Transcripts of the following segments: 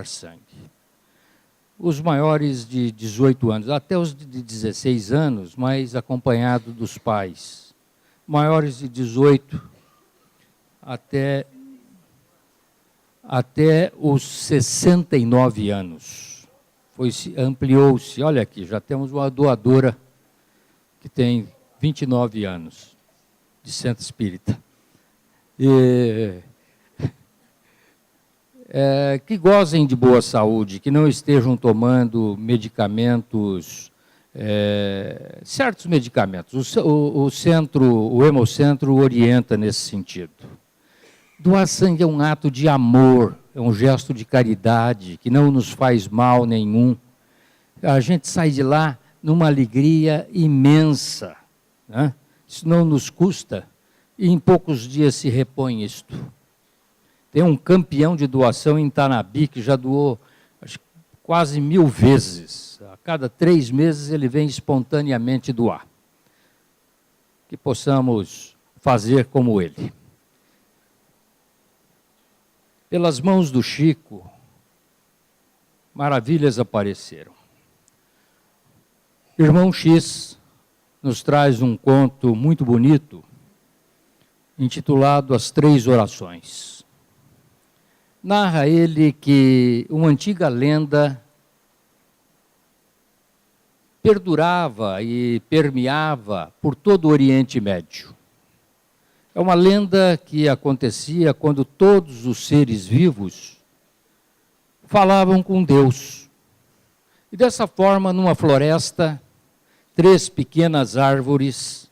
sangue. Os maiores de 18 anos, até os de 16 anos, mas acompanhado dos pais. Maiores de 18 até os 69 anos. Ampliou-se, olha aqui, já temos uma doadora que tem 29 anos, de centro espírita. Que gozem de boa saúde, que não estejam tomando medicamentos, certos medicamentos. O Hemocentro orienta nesse sentido. Doar sangue é um ato de amor, é um gesto de caridade, que não nos faz mal nenhum. A gente sai de lá numa alegria imensa, né? Isso não nos custa, e em poucos dias se repõe isto. Tem um campeão de doação em Tanabi que já doou acho, quase 1000 vezes. A cada 3 meses ele vem espontaneamente doar. Que possamos fazer como ele. Pelas mãos do Chico, maravilhas apareceram. Irmão X nos traz um conto muito bonito, intitulado As Três Orações. Narra ele que uma antiga lenda perdurava e permeava por todo o Oriente Médio. É uma lenda que acontecia quando todos os seres vivos falavam com Deus. E dessa forma, numa floresta, 3 pequenas árvores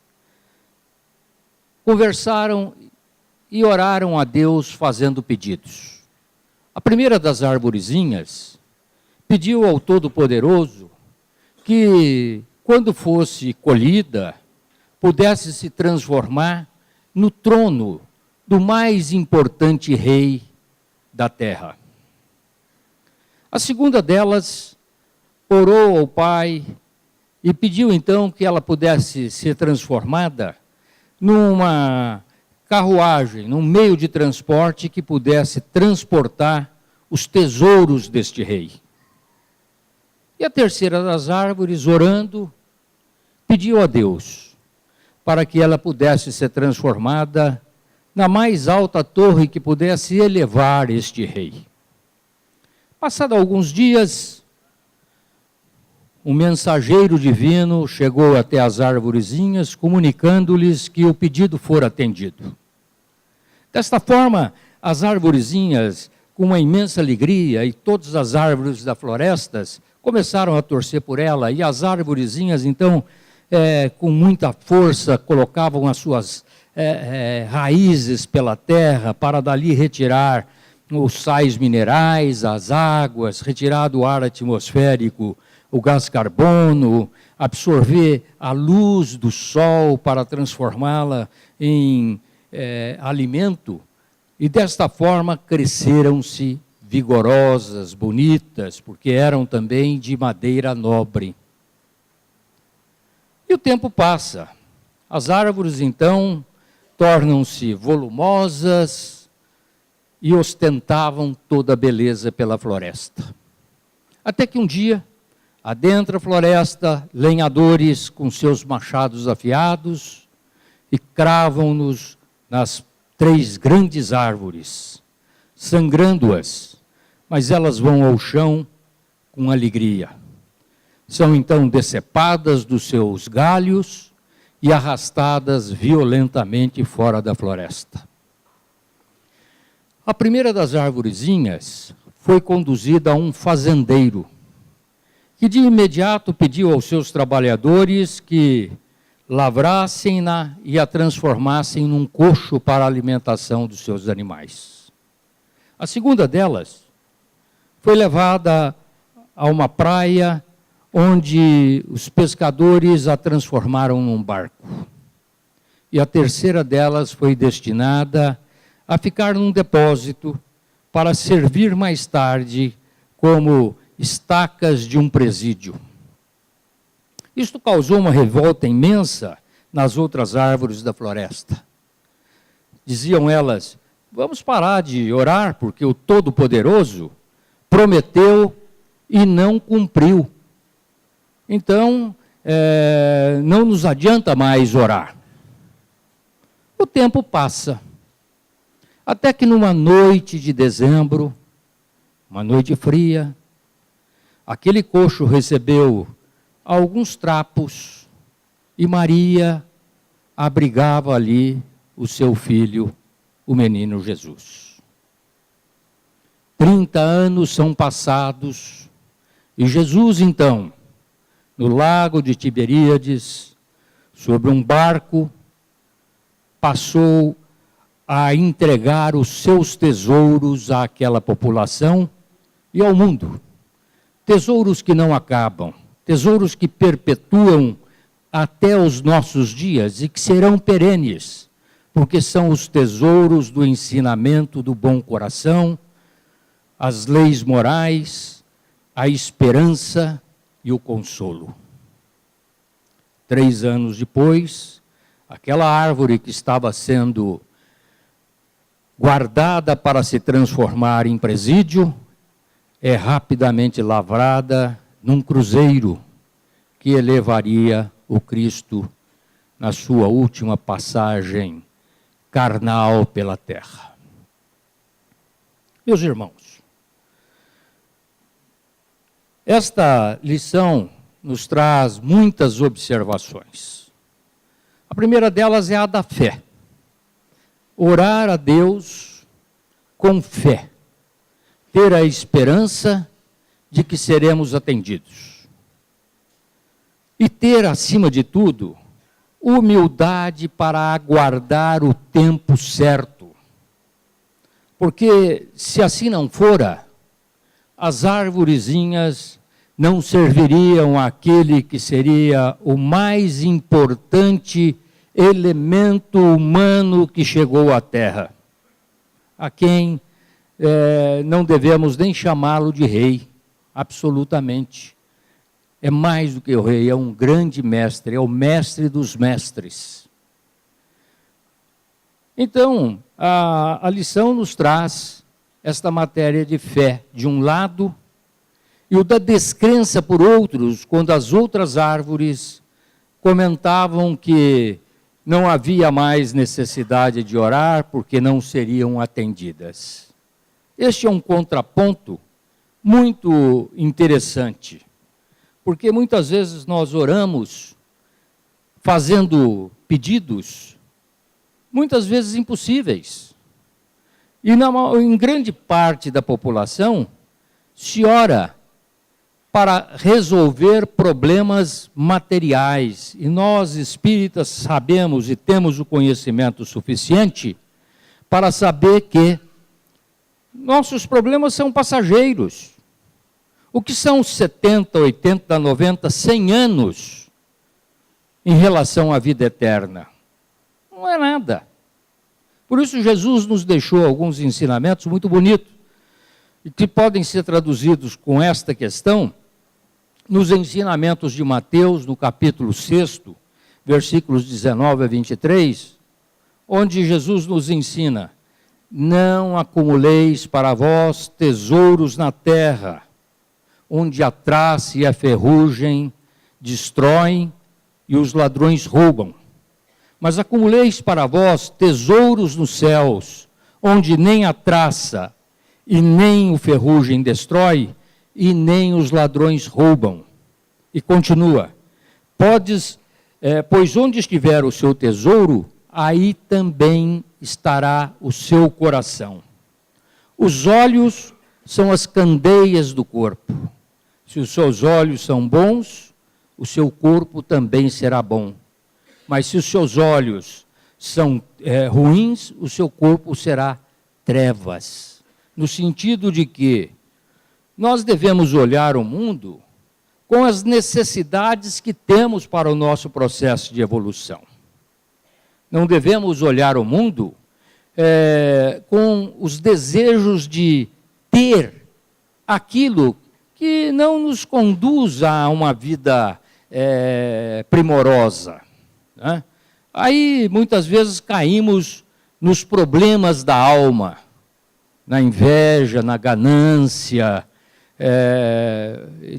conversaram e oraram a Deus fazendo pedidos. A primeira das arvorezinhas pediu ao Todo-Poderoso que, quando fosse colhida, pudesse se transformar no trono do mais importante rei da terra. A segunda delas orou ao Pai e pediu então que ela pudesse ser transformada numa carruagem, num meio de transporte que pudesse transportar os tesouros deste rei. E a terceira das árvores, orando, pediu a Deus para que ela pudesse ser transformada na mais alta torre que pudesse elevar este rei. Passados alguns dias, um mensageiro divino chegou até as arvorezinhas, comunicando-lhes que o pedido fora atendido. Desta forma, as arvorezinhas, com uma imensa alegria, e todas as árvores da floresta começaram a torcer por ela, e as arvorezinhas, então, com muita força, colocavam as suas raízes pela terra para dali retirar os sais minerais, as águas, retirar do ar atmosférico o gás carbono, absorver a luz do sol para transformá-la em alimento, e desta forma cresceram-se vigorosas, bonitas, porque eram também de madeira nobre. E o tempo passa. As árvores, então, tornam-se volumosas e ostentavam toda a beleza pela floresta. Até que um dia, adentra a floresta, lenhadores com seus machados afiados e cravam-nos nas 3 grandes árvores, sangrando-as, mas elas vão ao chão com alegria. São então decepadas dos seus galhos e arrastadas violentamente fora da floresta. A primeira das arvorezinhas foi conduzida a um fazendeiro, que de imediato pediu aos seus trabalhadores que lavrassem-na e a transformassem num coxo para a alimentação dos seus animais. A segunda delas foi levada a uma praia onde os pescadores a transformaram num barco. E a terceira delas foi destinada a ficar num depósito para servir mais tarde como estacas de um presídio. Isto causou uma revolta imensa nas outras árvores da floresta. Diziam elas: vamos parar de orar, porque o Todo-Poderoso prometeu e não cumpriu. Então, não nos adianta mais orar. O tempo passa. Até que numa noite de dezembro, uma noite fria, aquele coxo recebeu alguns trapos e Maria abrigava ali o seu filho, o menino Jesus. 30 anos são passados e Jesus, então, no lago de Tiberíades, sobre um barco, passou a entregar os seus tesouros àquela população e ao mundo. Tesouros que não acabam, tesouros que perpetuam até os nossos dias e que serão perenes, porque são os tesouros do ensinamento do bom coração, as leis morais, a esperança e o consolo. 3 anos depois, aquela árvore que estava sendo guardada para se transformar em presídio, é rapidamente lavrada num cruzeiro que elevaria o Cristo na sua última passagem carnal pela terra. Meus irmãos, esta lição nos traz muitas observações. A primeira delas é a da fé. Orar a Deus com fé. Ter a esperança de que seremos atendidos. E ter, acima de tudo, humildade para aguardar o tempo certo. Porque, se assim não fora, as arvorezinhas não serviriam àquele que seria o mais importante elemento humano que chegou à Terra, a quem não devemos nem chamá-lo de rei, absolutamente. É mais do que o rei, é um grande mestre, é o mestre dos mestres. Então, a lição nos traz esta matéria de fé, de um lado, e o da descrença por outros, quando as outras árvores comentavam que não havia mais necessidade de orar, porque não seriam atendidas. Este é um contraponto muito interessante, porque muitas vezes nós oramos fazendo pedidos, muitas vezes impossíveis. E em grande parte da população se ora para resolver problemas materiais. E nós, espíritas, sabemos e temos o conhecimento suficiente para saber que nossos problemas são passageiros. O que são 70, 80, 90, 100 anos em relação à vida eterna? Não é nada. Por isso Jesus nos deixou alguns ensinamentos muito bonitos, e que podem ser traduzidos com esta questão nos ensinamentos de Mateus, no capítulo 6, versículos 19 a 23, onde Jesus nos ensina: não acumuleis para vós tesouros na terra, onde a traça e a ferrugem destroem e os ladrões roubam. Mas acumuleis para vós tesouros nos céus, onde nem a traça e nem o ferrugem destrói, e nem os ladrões roubam. E continua: pois onde estiver o seu tesouro, aí também estará o seu coração. Os olhos são as candeias do corpo. Se os seus olhos são bons, o seu corpo também será bom. Mas se os seus olhos são ruins, o seu corpo será trevas. No sentido de que nós devemos olhar o mundo com as necessidades que temos para o nosso processo de evolução. Não devemos olhar o mundo com os desejos de ter aquilo que não nos conduz a uma vida primorosa, né? Aí, muitas vezes, caímos nos problemas da alma, na inveja, na ganância,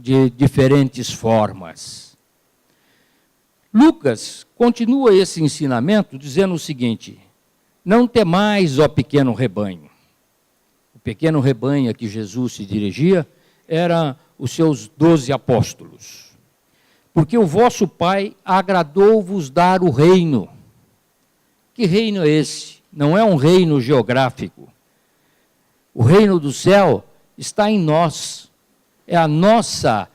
de diferentes formas. Lucas continua esse ensinamento dizendo o seguinte: não temais, ó pequeno rebanho. O pequeno rebanho a que Jesus se dirigia era os seus 12 apóstolos. Porque o vosso Pai agradou-vos dar o reino. Que reino é esse? Não é um reino geográfico. O reino do céu está em nós. É a nossa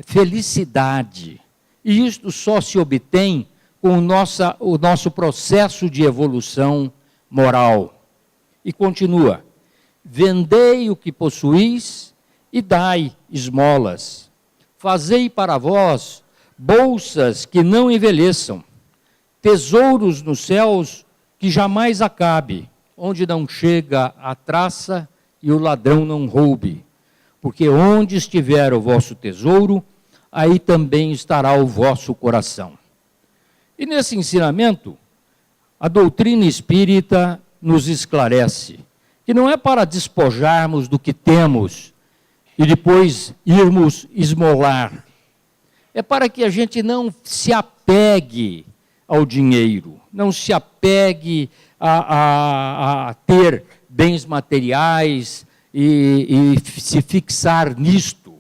felicidade. E isto só se obtém com o nosso processo de evolução moral. E continua: vendei o que possuís e dai esmolas. Fazei para vós bolsas que não envelheçam, tesouros nos céus que jamais acabe, onde não chega a traça e o ladrão não roube. Porque onde estiver o vosso tesouro, aí também estará o vosso coração. E nesse ensinamento, a doutrina espírita nos esclarece que não é para despojarmos do que temos e depois irmos esmolar. É para que a gente não se apegue ao dinheiro, não se apegue a ter bens materiais e se fixar nisto.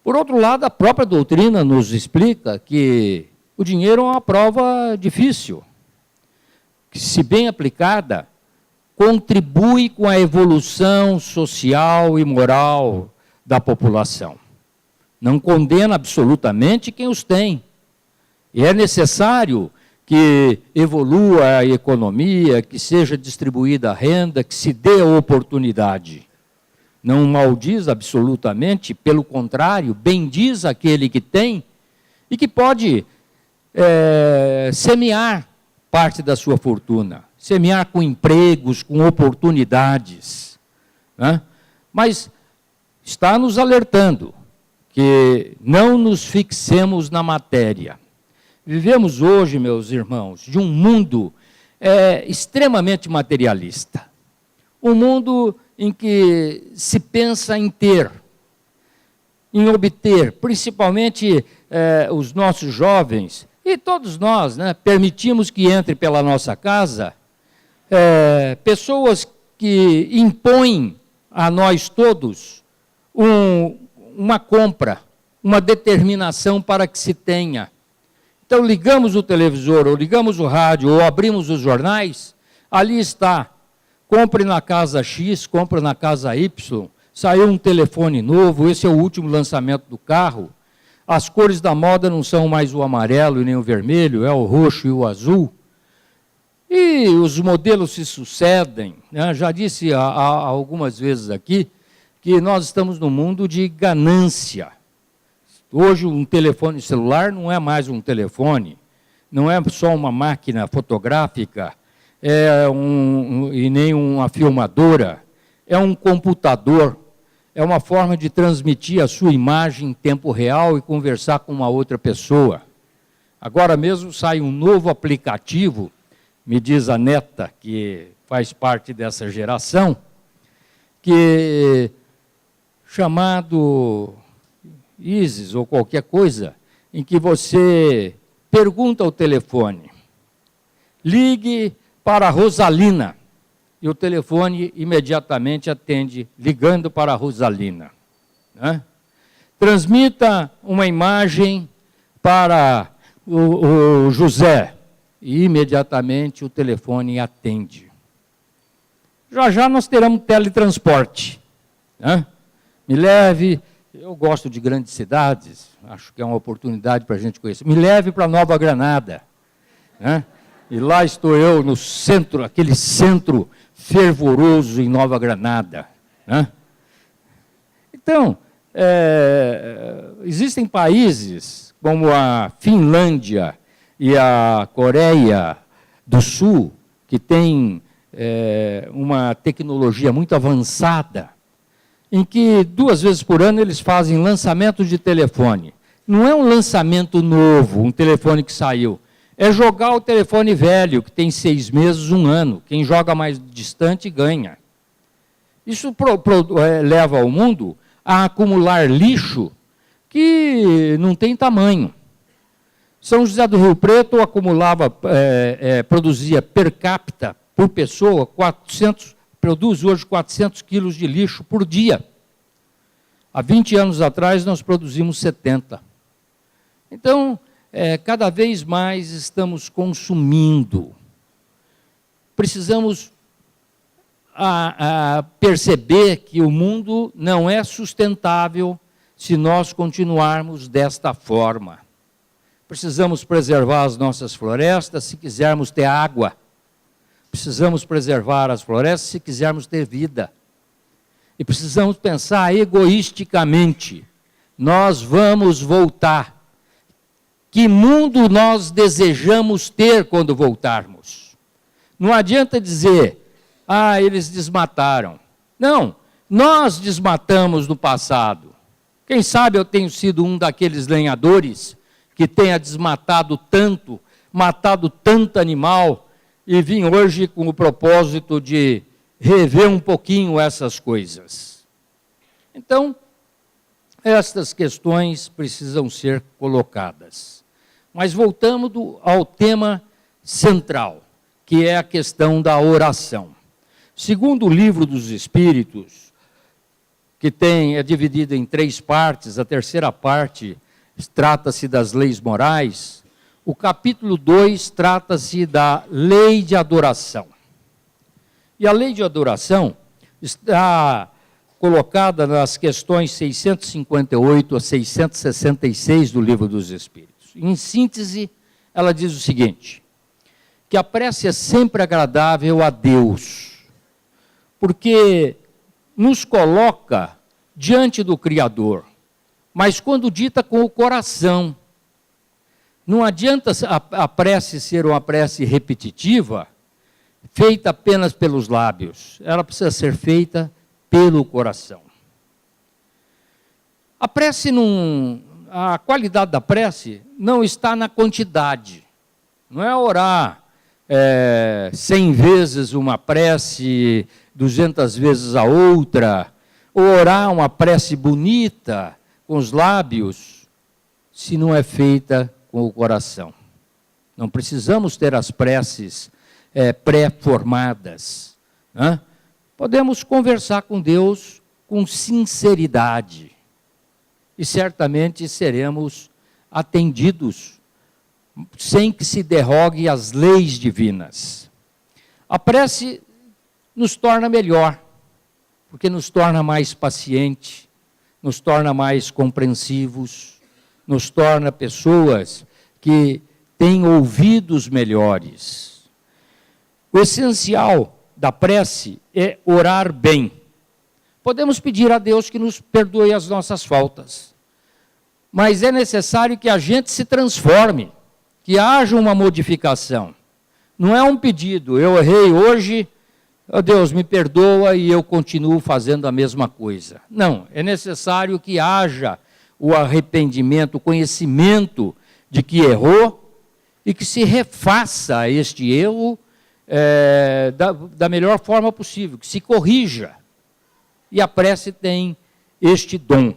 Por outro lado, a própria doutrina nos explica que o dinheiro é uma prova difícil, que, se bem aplicada, contribui com a evolução social e moral da população. Não condena absolutamente quem os tem. E é necessário que evolua a economia, que seja distribuída a renda, que se dê a oportunidade. Não maldiz absolutamente, pelo contrário, bendiz aquele que tem e que pode semear parte da sua fortuna, semear com empregos, com oportunidades, né? Mas está nos alertando que não nos fixemos na matéria. Vivemos hoje, meus irmãos, de um mundo extremamente materialista. Um mundo em que se pensa em ter, em obter, principalmente os nossos jovens, e todos nós, né, permitimos que entre pela nossa casa pessoas que impõem a nós todos uma compra, uma determinação para que se tenha. Então ligamos o televisor, ou ligamos o rádio, ou abrimos os jornais, ali está: compre na casa X, compre na casa Y, saiu um telefone novo, esse é o último lançamento do carro, as cores da moda não são mais o amarelo e nem o vermelho, é o roxo e o azul, e os modelos se sucedem, né? Já disse algumas vezes aqui que nós estamos num mundo de ganância. Hoje um telefone celular não é mais um telefone, não é só uma máquina fotográfica, e nem uma filmadora, é um computador, é uma forma de transmitir a sua imagem em tempo real e conversar com uma outra pessoa. Agora mesmo sai um novo aplicativo, me diz a neta, que faz parte dessa geração, chamado Isis ou qualquer coisa, em que você pergunta ao telefone: ligue para a Rosalina, e o telefone imediatamente atende, ligando para a Rosalina, né? Transmita uma imagem para o José, e imediatamente o telefone atende. Já já nós teremos teletransporte, né? Me leve, eu gosto de grandes cidades, acho que é uma oportunidade para a gente conhecer, me leve para Nova Granada, né? E lá estou eu no centro, aquele centro fervoroso em Nova Granada, né? Então, existem países como a Finlândia e a Coreia do Sul, que têm uma tecnologia muito avançada, em que 2 vezes por ano eles fazem lançamentos de telefone. Não é um lançamento novo, um telefone que saiu. É jogar o telefone velho, que tem 6 meses, 1 ano. Quem joga mais distante ganha. Isso leva o mundo a acumular lixo que não tem tamanho. São José do Rio Preto produzia per capita, por pessoa, produz hoje 400 quilos de lixo por dia. Há 20 anos atrás, nós produzimos 70. Então, cada vez mais estamos consumindo. Precisamos perceber que o mundo não é sustentável se nós continuarmos desta forma. Precisamos preservar as nossas florestas se quisermos ter água. Precisamos preservar as florestas se quisermos ter vida. E precisamos pensar egoisticamente. Nós vamos voltar. Que mundo nós desejamos ter quando voltarmos? Não adianta dizer, eles desmataram. Não, nós desmatamos no passado. Quem sabe eu tenho sido um daqueles lenhadores que tenha desmatado tanto, matado tanto animal, e vim hoje com o propósito de rever um pouquinho essas coisas. Então, estas questões precisam ser colocadas. Mas voltamos ao tema central, que é a questão da oração. Segundo o Livro dos Espíritos, que é dividido em 3 partes, a terceira parte trata-se das leis morais, o capítulo 2 trata-se da lei de adoração. E a lei de adoração está colocada nas questões 658 a 666 do Livro dos Espíritos. Em síntese, ela diz o seguinte, que a prece é sempre agradável a Deus, porque nos coloca diante do Criador, mas quando dita com o coração. Não adianta a prece ser uma prece repetitiva, feita apenas pelos lábios. Ela precisa ser feita pelo coração. A prece a qualidade da prece não está na quantidade. Não é orar 100 vezes uma prece, 200 vezes a outra, ou orar uma prece bonita com os lábios, se não é feita com o coração. Não precisamos ter as preces pré-formadas. Né? Podemos conversar com Deus com sinceridade e certamente seremos atendidos sem que se derrogue as leis divinas. A prece nos torna melhor, porque nos torna mais paciente, nos torna mais compreensivos, nos torna pessoas que têm ouvidos melhores. O essencial da prece é orar bem. Podemos pedir a Deus que nos perdoe as nossas faltas, mas é necessário que a gente se transforme, que haja uma modificação. Não é um pedido, eu errei hoje, oh Deus, me perdoa e eu continuo fazendo a mesma coisa. Não, é necessário que haja o arrependimento, o conhecimento de que errou e que se refaça este erro da melhor forma possível, que se corrija. E a prece tem este dom.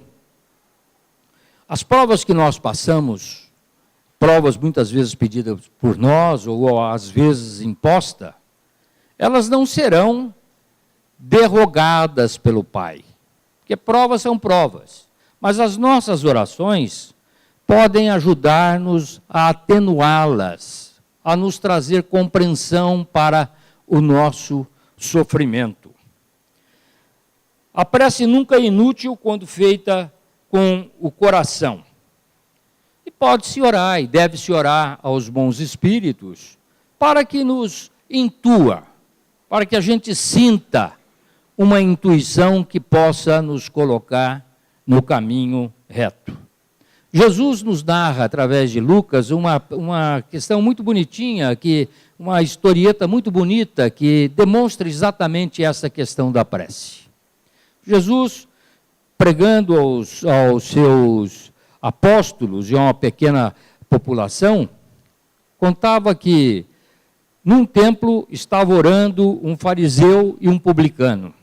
As provas que nós passamos, provas muitas vezes pedidas por nós ou às vezes imposta, elas não serão derrogadas pelo Pai. Porque provas são provas. Mas as nossas orações podem ajudar-nos a atenuá-las, a nos trazer compreensão para o nosso sofrimento. A prece nunca é inútil quando feita com o coração. E pode-se orar, e deve-se orar aos bons espíritos, para que nos intua, para que a gente sinta uma intuição que possa nos colocar no caminho reto. Jesus nos narra, através de Lucas, uma questão muito bonitinha, uma historieta muito bonita, que demonstra exatamente essa questão da prece. Jesus, pregando aos seus apóstolos e a uma pequena população, contava que num templo estava orando um fariseu e um publicano.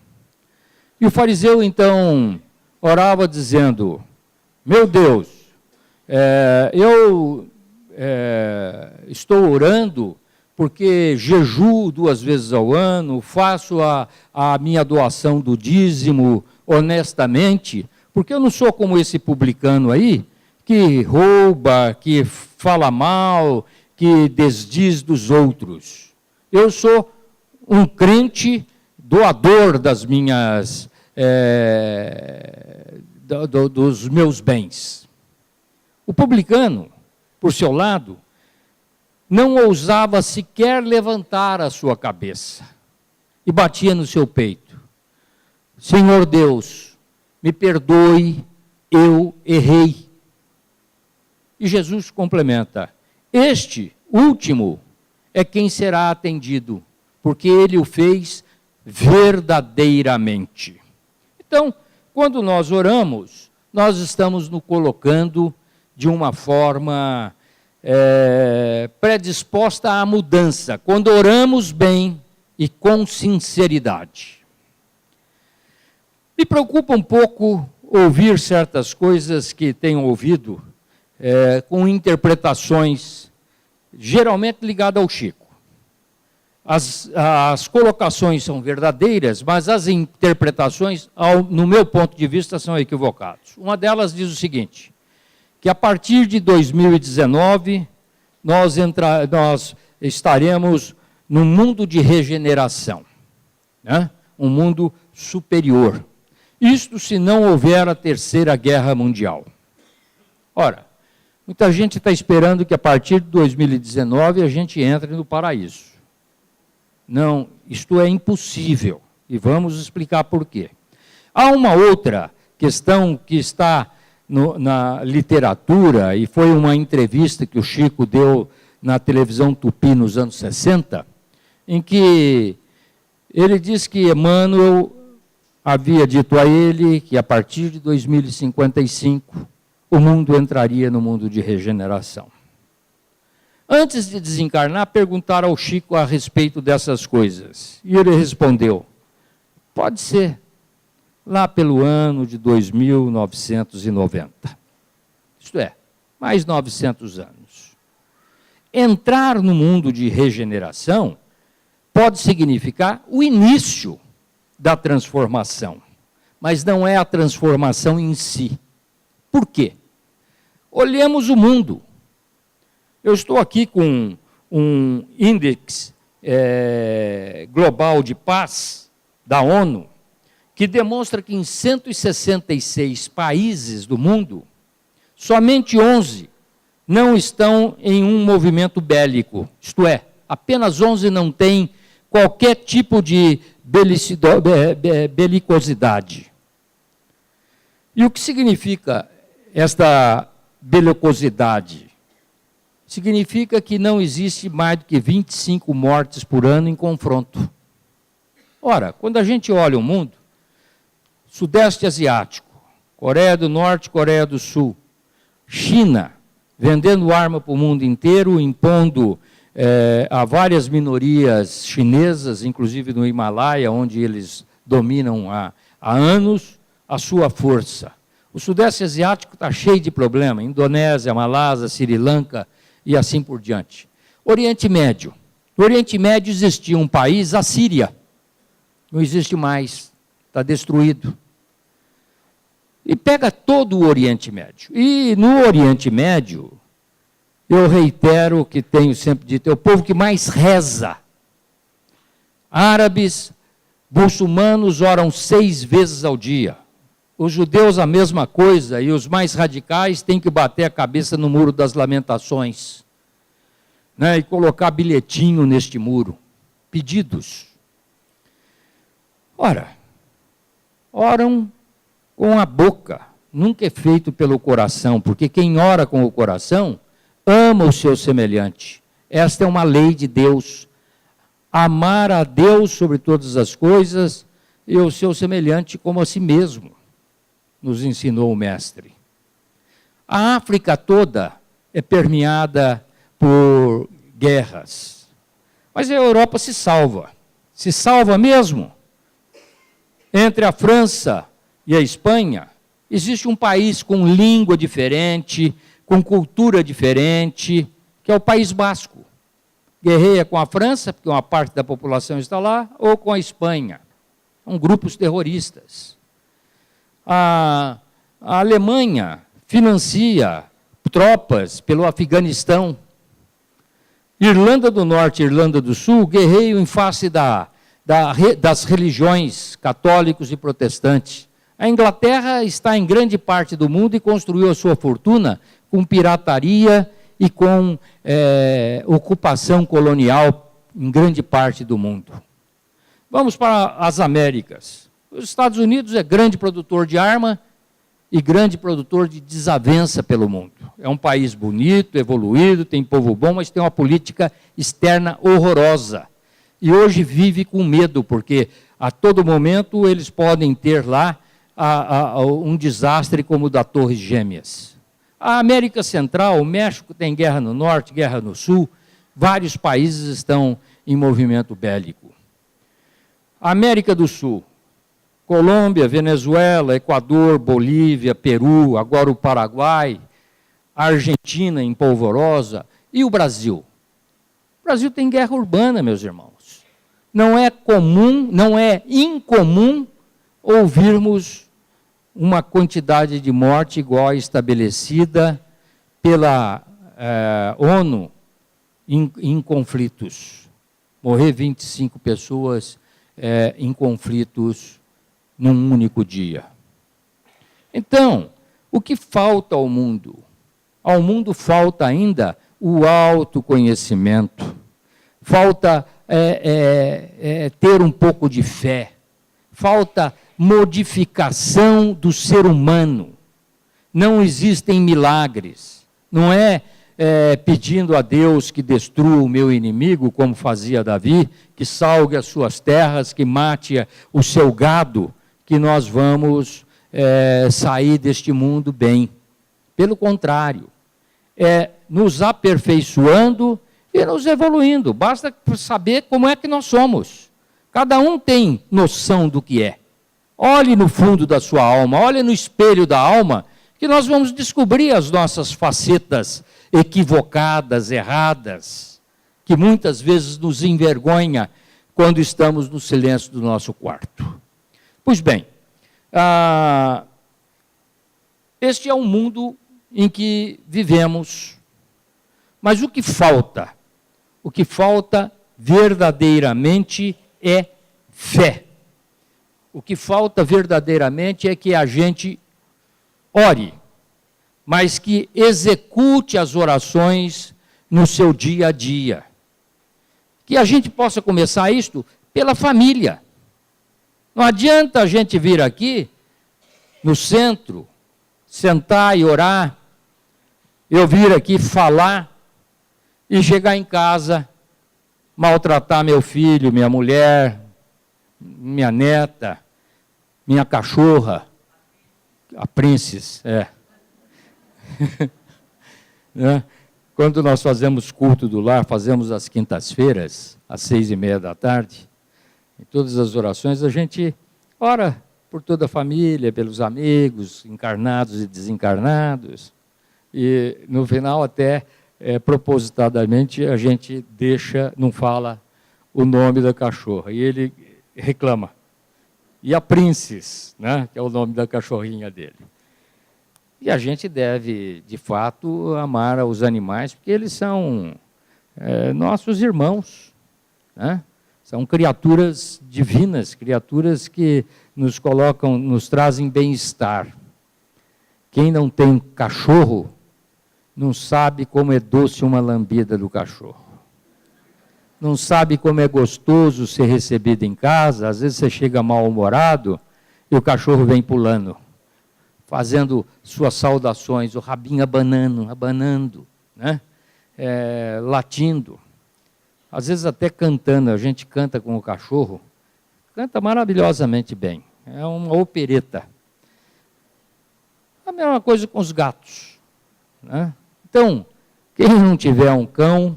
E o fariseu, então, orava dizendo, meu Deus, eu estou orando porque jejuo 2 vezes ao ano, faço a minha doação do dízimo honestamente, porque eu não sou como esse publicano aí, que rouba, que fala mal, que desdiz dos outros. Eu sou um crente doador das minhas, dos meus bens. O publicano, por seu lado, não ousava sequer levantar a sua cabeça e batia no seu peito. Senhor Deus, me perdoe, eu errei. E Jesus complementa, este último é quem será atendido, porque ele o fez verdadeiramente. Então, quando nós oramos, nós estamos nos colocando de uma forma predisposta à mudança, quando oramos bem e com sinceridade. Me preocupa um pouco ouvir certas coisas que tenho ouvido com interpretações geralmente ligadas ao Chico. As colocações são verdadeiras, mas as interpretações, no meu ponto de vista, são equivocadas. Uma delas diz o seguinte, que a partir de 2019, nós estaremos num mundo de regeneração, né? Um mundo superior. Isto se não houver a Terceira Guerra Mundial. Ora, muita gente está esperando que a partir de 2019 a gente entre no paraíso. Não, isto é impossível, e vamos explicar por quê. Há uma outra questão que está na literatura, e foi uma entrevista que o Chico deu na televisão Tupi nos anos 60, em que ele diz que Emmanuel havia dito a ele que a partir de 2055 o mundo entraria no mundo de regeneração. Antes de desencarnar, perguntaram ao Chico a respeito dessas coisas. E ele respondeu, pode ser, lá pelo ano de 2990. Isto é, mais 900 anos. Entrar no mundo de regeneração pode significar o início da transformação, mas não é a transformação em si. Por quê? Olhemos o mundo. Eu estou aqui com um índice global de paz da ONU, que demonstra que em 166 países do mundo, somente 11 não estão em um movimento bélico. Isto é, apenas 11 não têm qualquer tipo de belicosidade. E o que significa esta belicosidade? Significa que não existe mais do que 25 mortes por ano em confronto. Ora, quando a gente olha o mundo, Sudeste Asiático, Coreia do Norte, Coreia do Sul, China, vendendo arma para o mundo inteiro, impondo a várias minorias chinesas, inclusive no Himalaia, onde eles dominam há anos, a sua força. O Sudeste Asiático está cheio de problemas, Indonésia, Malásia, Sri Lanka e assim por diante. Oriente Médio. No Oriente Médio existia um país, a Síria. Não existe mais, está destruído. E pega todo o Oriente Médio. E no Oriente Médio, eu reitero o que tenho sempre dito, é o povo que mais reza. Árabes, muçulmanos oram 6 vezes ao dia. Os judeus a mesma coisa, e os mais radicais têm que bater a cabeça no muro das lamentações, né, e colocar bilhetinho neste muro, pedidos. Ora, oram com a boca, nunca é feito pelo coração, porque quem ora com o coração ama o seu semelhante. Esta é uma lei de Deus. Amar a Deus sobre todas as coisas e o seu semelhante como a si mesmo, nos ensinou o mestre. A África toda é permeada por guerras. Mas a Europa se salva. Se salva mesmo? Entre a França e a Espanha, existe um país com língua diferente, com cultura diferente, que é o País Basco. Guerreia com a França, porque uma parte da população está lá, ou com a Espanha. São grupos terroristas. A Alemanha financia tropas pelo Afeganistão. Irlanda do Norte e Irlanda do Sul guerreiam em face das religiões católicos e protestantes. A Inglaterra está em grande parte do mundo e construiu a sua fortuna com pirataria e com ocupação colonial em grande parte do mundo. Vamos para as Américas. Os Estados Unidos é grande produtor de arma e grande produtor de desavença pelo mundo. É um país bonito, evoluído, tem povo bom, mas tem uma política externa horrorosa. E hoje vive com medo, porque a todo momento eles podem ter lá um desastre como o da Torres Gêmeas. A América Central, o México tem guerra no norte, guerra no sul, vários países estão em movimento bélico. A América do Sul, Colômbia, Venezuela, Equador, Bolívia, Peru, agora o Paraguai, a Argentina em polvorosa e o Brasil. O Brasil tem guerra urbana, meus irmãos. Não é comum, não é incomum ouvirmos uma quantidade de morte igual a estabelecida pela ONU em conflitos. Morrer 25 pessoas em conflitos num único dia. Então, o que falta ao mundo? Ao mundo falta ainda o autoconhecimento, falta ter um pouco de fé, falta modificação do ser humano. Não existem milagres, não é pedindo a Deus que destrua o meu inimigo, como fazia Davi, que salgue as suas terras, que mate o seu gado, que nós vamos sair deste mundo bem. Pelo contrário, é nos aperfeiçoando e nos evoluindo. Basta saber como é que nós somos. Cada um tem noção do que é. Olhe no fundo da sua alma, olhe no espelho da alma, que nós vamos descobrir as nossas facetas equivocadas, erradas, que muitas vezes nos envergonha quando estamos no silêncio do nosso quarto. Pois bem, este é o mundo em que vivemos, mas o que falta? O que falta verdadeiramente é fé. O que falta verdadeiramente é que a gente ore, mas que execute as orações no seu dia a dia. Que a gente possa começar isto pela família. Não adianta a gente vir aqui, no centro, sentar e orar, eu vir aqui falar e chegar em casa, maltratar meu filho, minha mulher, minha neta, minha cachorra, a Princess, né? Quando nós fazemos culto do lar, fazemos às quintas-feiras, às 6h30, em todas as orações, a gente ora por toda a família, pelos amigos, encarnados e desencarnados, e no final até, propositadamente, a gente não fala o nome da cachorra, e ele reclama. E a Princess, né, que é o nome da cachorrinha dele. E a gente deve, de fato, amar os animais, porque eles são nossos irmãos, né? São criaturas divinas, criaturas que nos colocam, nos trazem bem-estar. Quem não tem cachorro, não sabe como é doce uma lambida do cachorro. Não sabe como é gostoso ser recebido em casa, às vezes você chega mal-humorado e o cachorro vem pulando, fazendo suas saudações, o rabinho abanando, né? Latindo. Às vezes até cantando, a gente canta com o cachorro, canta maravilhosamente bem, é uma opereta. A mesma coisa com os gatos, né? Então, quem não tiver um cão,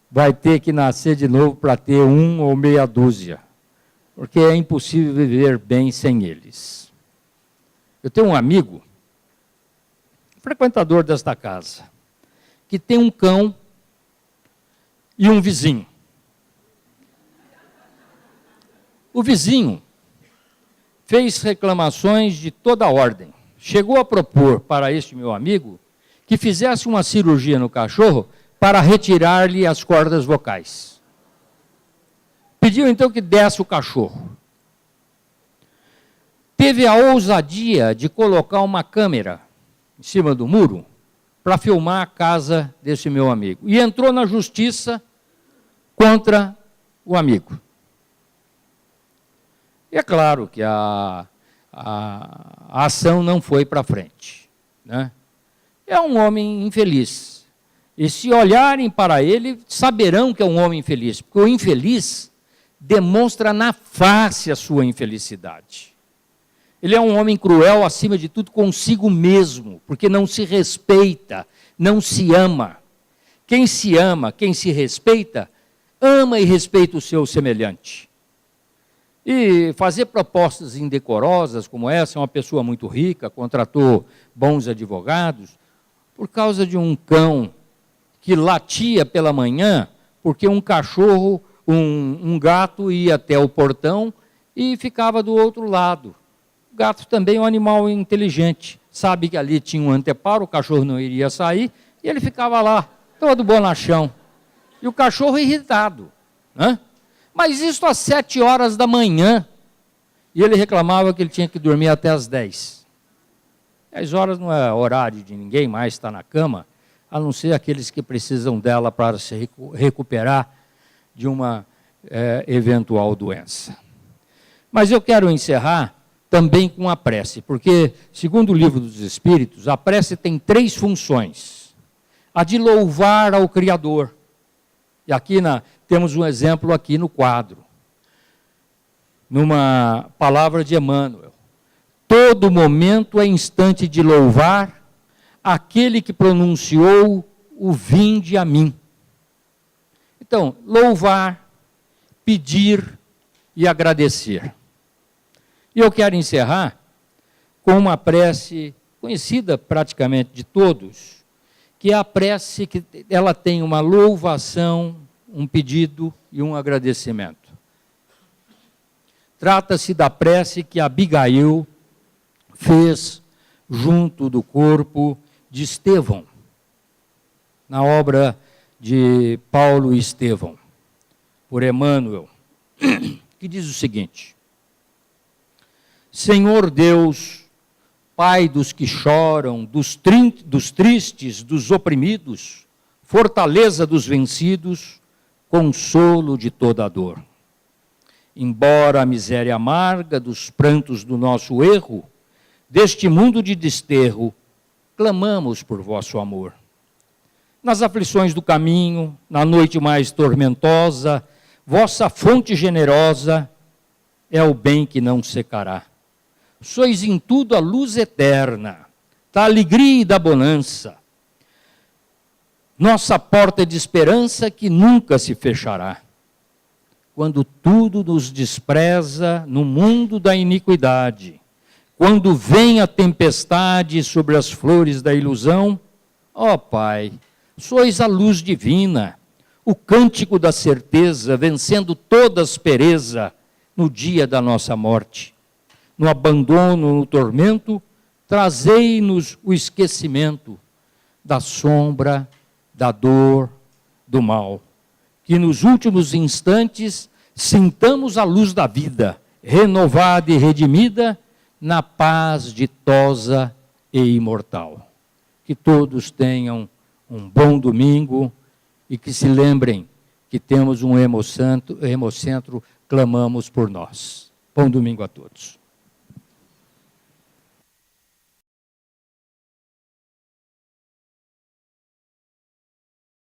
vai ter que nascer de novo para ter um ou meia dúzia. porque é impossível viver bem sem eles. Eu tenho um amigo, frequentador desta casa, que tem um cão e um vizinho. O vizinho fez reclamações de toda ordem. Chegou a propor para este meu amigo que fizesse uma cirurgia no cachorro para retirar-lhe as cordas vocais. Pediu então que desse o cachorro. Teve a ousadia de colocar uma câmera em cima do muro para filmar a casa desse meu amigo. E entrou na justiça contra o amigo. E é claro que a ação não foi para frente, né? É um homem infeliz. E se olharem para ele, saberão que é um homem infeliz, porque o infeliz demonstra na face a sua infelicidade. Ele é um homem cruel, acima de tudo, consigo mesmo, porque não se respeita, não se ama. Quem se ama, quem se respeita, ama e respeita o seu semelhante. E fazer propostas indecorosas como essa, uma pessoa muito rica, contratou bons advogados, por causa de um cão que latia pela manhã, porque um cachorro, um gato ia até o portão e ficava do outro lado. O gato também é um animal inteligente, sabe que ali tinha um anteparo, o cachorro não iria sair, e ele ficava lá, todo bonachão. E o cachorro irritado, né? Mas isso às 7 horas da manhã. E ele reclamava que ele tinha que dormir até às 10. 10 horas não é horário de ninguém mais estar na cama, a não ser aqueles que precisam dela para se recuperar de uma eventual doença. Mas eu quero encerrar também com a prece, porque, segundo o Livro dos Espíritos, a prece tem 3 funções. A de louvar ao Criador. E aqui temos um exemplo aqui no quadro. Numa palavra de Emmanuel. Todo momento é instante de louvar aquele que pronunciou o vinde a mim. Então, louvar, pedir e agradecer. E eu quero encerrar com uma prece conhecida praticamente de todos, que é a prece que ela tem uma louvação, um pedido e um agradecimento. Trata-se da prece que Abigail fez junto do corpo de Estevão, na obra de Paulo e Estevão, por Emmanuel, que diz o seguinte: Senhor Deus, Pai dos que choram, dos tristes, dos oprimidos, fortaleza dos vencidos, consolo de toda a dor. Embora a miséria amarga dos prantos do nosso erro, deste mundo de desterro, clamamos por vosso amor. Nas aflições do caminho, na noite mais tormentosa, vossa fonte generosa é o bem que não secará. Sois em tudo a luz eterna, da alegria e da bonança. Nossa porta de esperança que nunca se fechará. Quando tudo nos despreza no mundo da iniquidade, quando vem a tempestade sobre as flores da ilusão, ó Pai, sois a luz divina, o cântico da certeza, vencendo toda aspereza no dia da nossa morte. No abandono, no tormento, trazei-nos o esquecimento da sombra, da dor, do mal. Que nos últimos instantes sintamos a luz da vida, renovada e redimida, na paz ditosa e imortal. Que todos tenham um bom domingo e que se lembrem que temos um Hemocentro, clamamos por nós. Bom domingo a todos.